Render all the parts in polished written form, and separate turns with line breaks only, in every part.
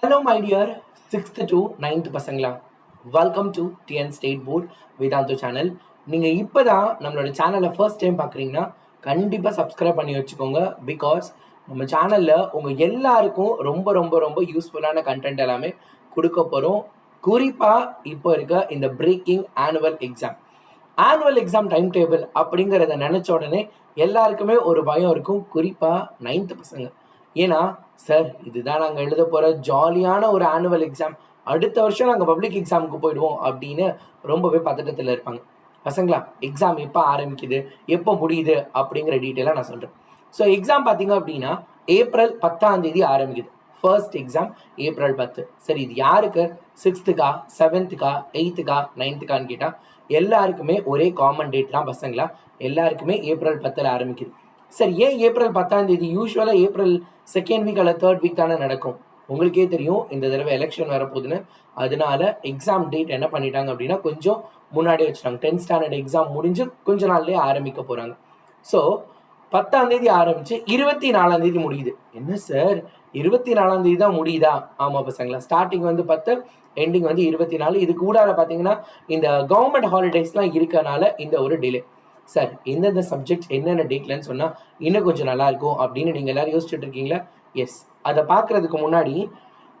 Hello, my dear 6th to 9th பசங்களா. Welcome to TN state board Vedantu channel. நீங்கள் இப்போ தான் நம்மளோட சேனலை ஃபர்ஸ்ட் டைம் பார்க்குறீங்கன்னா கண்டிப்பாக சப்ஸ்கிரைப் பண்ணி வச்சுக்கோங்க. பிகாஸ் நம்ம சேனலில் உங்கள் எல்லாருக்கும் ரொம்ப ரொம்ப ரொம்ப யூஸ்ஃபுல்லான கண்டென்ட் எல்லாமே கொடுக்க போகிறோம். குறிப்பாக இப்போ இருக்க இந்த breaking annual exam time table அப்படிங்கிறத நினச்ச உடனே எல்லாருக்குமே ஒரு பயம் இருக்கும், குறிப்பாக 9th பசங்க. ஏன்னா சார் இதுதான் நாங்கள் எழுத போகிற ஜாலியான ஒரு ஆனுவல் எக்ஸாம், அடுத்த வருஷம் நாங்கள் பப்ளிக் எக்ஸாமுக்கு போயிடுவோம் அப்படின்னு ரொம்பவே பதட்டத்தில் இருப்பாங்க. பசங்களா, எக்ஸாம் எப்போ ஆரம்பிக்குது, எப்போ முடியுது அப்படிங்கிற டீட்டெயிலாக நான் சொல்கிறேன். ஸோ எக்ஸாம் பார்த்தீங்க அப்படின்னா ஏப்ரல் 10 ஆரம்பிக்குது. First exam April 10. சரி, இது யாருக்கு? 6th-கா, 7th-கா, 8th-கா, 9th-கான்னு கேட்டால் எல்லாருக்குமே ஒரே காமன் டேட் தான் பசங்களா. எல்லாருக்குமே ஏப்ரல் 10 ஆரம்பிக்குது. சரி, ஏன் ஏப்ரல் 10? யூஸ்வலாக ஏப்ரல் 2nd வீக் அல்ல 3rd வீக் தானே நடக்கும். உங்களுக்கே தெரியும் இந்த தடவை எலெக்ஷன் வரப்போகுதுன்னு. அதனால எக்ஸாம் டேட் என்ன பண்ணிட்டாங்க அப்படின்னா கொஞ்சம் முன்னாடியே வச்சுட்டாங்க. 10th ஸ்டாண்டர்ட் எக்ஸாம் முடிஞ்சு கொஞ்ச நாள்லேயே ஆரம்பிக்க போகிறாங்க. ஸோ 10 ஆரம்பிச்சு 24 முடியுது. என்ன சார் 24 தான் முடியுதா? ஆமாம் பசங்களா, ஸ்டார்டிங் 10, எண்டிங் 24. இது கூட பார்த்தீங்கன்னா இந்த கவர்மெண்ட் ஹாலிடேஸ்லாம் இருக்கனால இந்த ஒரு டிலே. சார் எந்தெந்த சப்ஜெக்ட் என்னென்ன டேட்லன்னு சொன்னால் இன்னும் கொஞ்சம் நல்லாயிருக்கும் அப்படின்னு நீங்கள் எல்லோரும் யோசிச்சுட்டு இருக்கீங்களா? எஸ், அதை பார்க்குறதுக்கு முன்னாடி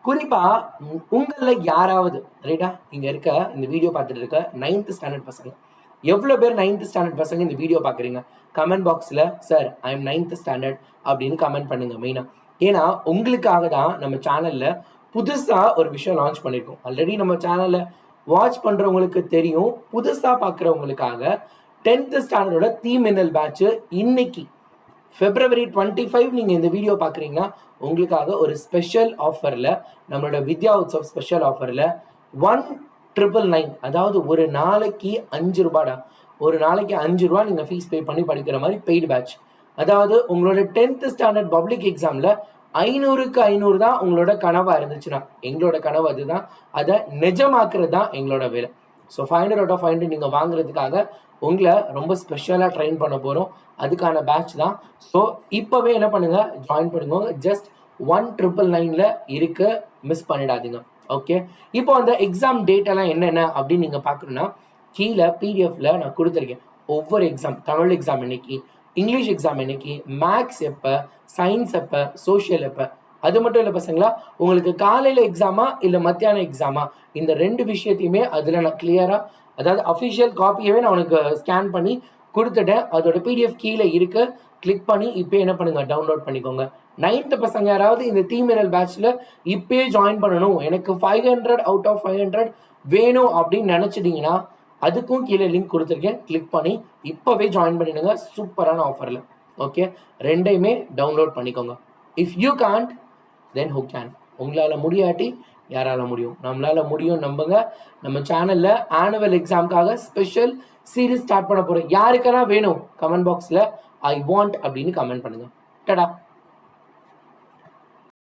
குறிப்பாக உங்களில் யாராவது ரைட்டா இங்கே இருக்க இந்த வீடியோ பார்த்துட்டு இருக்க 9th ஸ்டாண்டர்ட் பசங்க, எவ்வளோ பேர் 9th ஸ்டாண்டர்ட் பசங்க இந்த வீடியோ பார்க்குறீங்க? கமெண்ட் பாக்ஸில் sir I am 9th standard அப்படின்னு கமெண்ட் பண்ணுங்கள் மெயினாக. ஏன்னா உங்களுக்காக தான் நம்ம சேனலில் புதுசாக ஒரு விஷயம் லான்ச் பண்ணியிருக்கோம். ஆல்ரெடி நம்ம சேனலில் வாட்ச் பண்ணுறவங்களுக்கு தெரியும். புதுசாக பார்க்குறவங்களுக்காக 10th ஸ்டாண்டர்டோட தீமின்னல் பேட்ச் இன்னைக்கு February 25 நீங்கள் இந்த வீடியோ பார்க்குறீங்கன்னா உங்களுக்காக ஒரு ஸ்பெஷல் ஆஃபரில், நம்மளோட வித்யா உற்சவ் ஸ்பெஷல் ஆஃபரில் 1999, அதாவது ஒரு நாளைக்கு 5 ரூபாடா, ஒரு நாளைக்கு 5 ரூபா நீங்கள் ஃபீஸ் பே பண்ணி படிக்கிற மாதிரி பெய்டு பேட்ச். அதாவது உங்களோட 10th ஸ்டாண்டர்ட் பப்ளிக் எக்ஸாமில் 500க்கு 500 தான் உங்களோட கனவாக இருந்துச்சுன்னா எங்களோட கனவு அதுதான். அதை நிஜமாக்குறது தான் எங்களோட வேலை. ஸோ 500 out of 500 நீங்கள் வாங்குறதுக்காக உங்களை ரொம்ப ஸ்பெஷலாக ட்ரெயின் பண்ண போகிறோம். அதுக்கான பேட்ச் தான். ஸோ இப்போவே என்ன பண்ணுங்கள், ஜாயின் பண்ணுங்க. ஜஸ்ட் 1999 இருக்கு, மிஸ் பண்ணிடாதீங்க. ஓகே, இப்போ அந்த எக்ஸாம் டேட் எல்லாம் என்னென்ன அப்படின்னு நீங்கள் பார்க்கணுன்னா கீழே பிடிஎஃப்ல நான் கொடுத்துருக்கேன். ஒவ்வொரு எக்ஸாம், தமிழ் எக்ஸாம் இன்னைக்கு, இங்கிலீஷ் எக்ஸாம் இன்னைக்கு, மேக்ஸ் எப்போ, சயின்ஸ் எப்போ, சோஷியல் எப்போ. அது மட்டும் இல்லை பசங்களா, உங்களுக்கு காலையில் எக்ஸாமா இல்லை மத்தியானம் எக்ஸாமா, இந்த 2 விஷயத்தையுமே அதில் நான் கிளியராக, அதாவது அஃபிஷியல் காப்பியவே நான் உனக்கு ஸ்கேன் பண்ணி கொடுத்துட்டேன். அதோட பிடிஎஃப் கீழே இருக்கு, கிளிக் பண்ணி இப்போ என்ன பண்ணுங்க, டவுன்லோட் பண்ணிக்கோங்க. 9th பசங்க யாராவது இந்த தீமின்னல் பேட்ச்ல இப்பயே ஜாயின் பண்ணணும், எனக்கு 500 out of 500 வேணும் அப்படின்னு நினைச்சிட்டீங்கன்னா அதுக்கும் கீழே லிங்க் கொடுத்துருக்கேன், கிளிக் பண்ணி இப்போவே ஜாயின் பண்ணிடுங்க சூப்பரான ஆஃபரில். ஓகே, ரெண்டையுமே டவுன்லோட் பண்ணிக்கோங்க. If you can't then who can? உங்களால் முடியாட்டி யாரால முடியும்? நம்மளால முடியும், நம்புங்க. நம்ம சேனலில் ஆனுவல் எக்ஸாமுக்காக ஸ்பெஷல் சீரீஸ் ஸ்டார்ட் பண்ண போகிறோம். யாருக்கெல்லாம் வேணும் கமெண்ட் பாக்ஸில் ஐ வாண்ட் அப்படின்னு கமெண்ட் பண்ணுங்கள். டடா.